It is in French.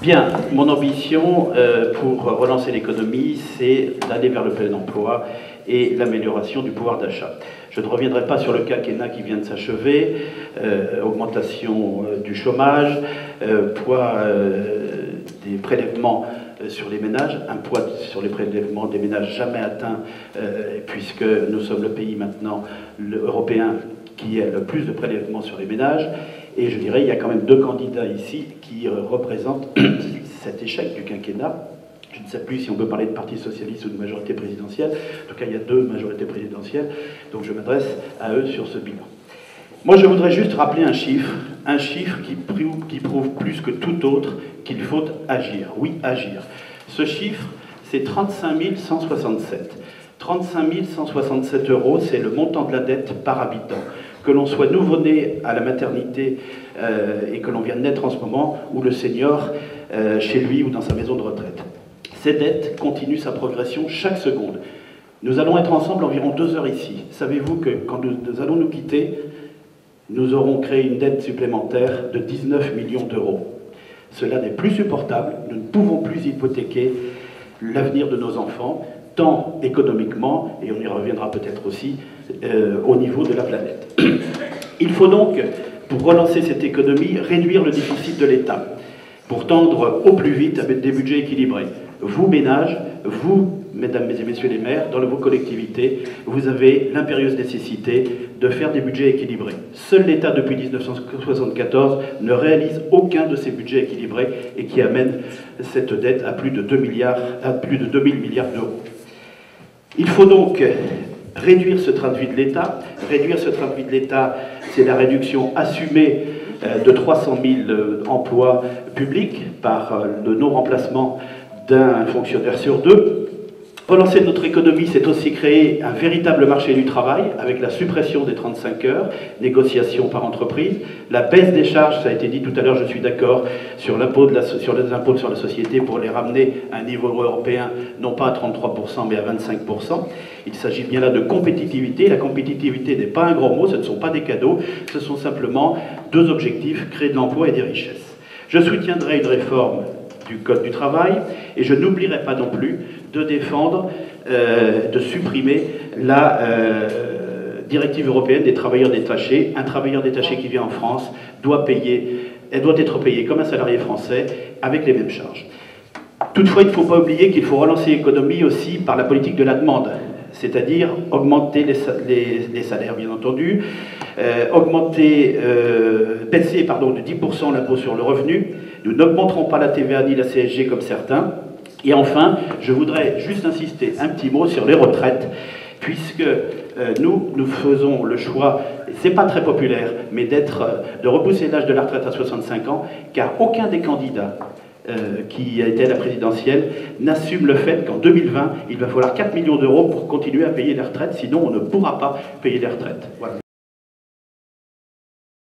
Bien, mon ambition pour relancer l'économie, c'est d'aller vers le plein emploi et l'amélioration du pouvoir d'achat. Je ne reviendrai pas sur le quinquennat qui vient de s'achever, augmentation du chômage, poids des prélèvements sur les ménages, un poids sur les prélèvements des ménages jamais atteint, puisque nous sommes le pays maintenant européen qui a le plus de prélèvements sur les ménages. Et je dirais, il y a quand même deux candidats ici qui représentent cet échec du quinquennat. Je ne sais plus si on peut parler de parti socialiste ou de majorité présidentielle. En tout cas, il y a deux majorités présidentielles. Donc je m'adresse à eux sur ce bilan. Moi, je voudrais juste rappeler un chiffre qui prouve plus que tout autre qu'il faut agir. Oui, agir. Ce chiffre, c'est 35 167. 35 167 €, c'est le montant de la dette par habitant. Que l'on soit nouveau-né à la maternité et que l'on vient de naître en ce moment, ou le senior chez lui ou dans sa maison de retraite. Ces dettes continuent sa progression chaque seconde. Nous allons être ensemble environ 2 heures ici. Savez-vous que quand nous allons nous quitter, nous aurons créé une dette supplémentaire de 19 millions d'euros. Cela n'est plus supportable. Nous ne pouvons plus hypothéquer l'avenir de nos enfants, tant économiquement, et on y reviendra peut-être aussi, au niveau de la planète. Il faut donc, pour relancer cette économie, réduire le déficit de l'État, pour tendre au plus vite à des budgets équilibrés. Vous, ménages, vous, mesdames et messieurs les maires, dans vos collectivités, vous avez l'impérieuse nécessité de faire des budgets équilibrés. Seul l'État, depuis 1974, ne réalise aucun de ces budgets équilibrés et qui amène cette dette à plus de 2 000 milliards d'euros. Il faut donc réduire ce train de vie de l'État. Réduire ce train de vie de l'État, c'est la réduction assumée de 300 000 emplois publics par le non-remplacement d'un fonctionnaire sur deux. Relancer notre économie, c'est aussi créer un véritable marché du travail avec la suppression des 35 heures, négociation par entreprise, la baisse des charges, ça a été dit tout à l'heure, je suis d'accord, sur les impôts sur la société pour les ramener à un niveau européen, non pas à 33%, mais à 25%. Il s'agit bien là de compétitivité. La compétitivité n'est pas un gros mot, ce ne sont pas des cadeaux, ce sont simplement deux objectifs, créer de l'emploi et des richesses. Je soutiendrai une réforme du Code du travail, et je n'oublierai pas non plus de défendre, de supprimer la directive européenne des travailleurs détachés. Un travailleur détaché qui vient en France doit être payé comme un salarié français avec les mêmes charges. Toutefois, il ne faut pas oublier qu'il faut relancer l'économie aussi par la politique de la demande, c'est-à-dire augmenter les salaires, bien entendu, baisser de 10% l'impôt sur le revenu. Nous n'augmenterons pas la TVA ni la CSG comme certains. Et enfin, je voudrais juste insister un petit mot sur les retraites, puisque nous faisons le choix, et c'est pas très populaire, mais de repousser l'âge de la retraite à 65 ans, car aucun des candidats qui a été à la présidentielle n'assume le fait qu'en 2020, il va falloir 4 millions d'euros pour continuer à payer les retraites, sinon on ne pourra pas payer les retraites. Voilà.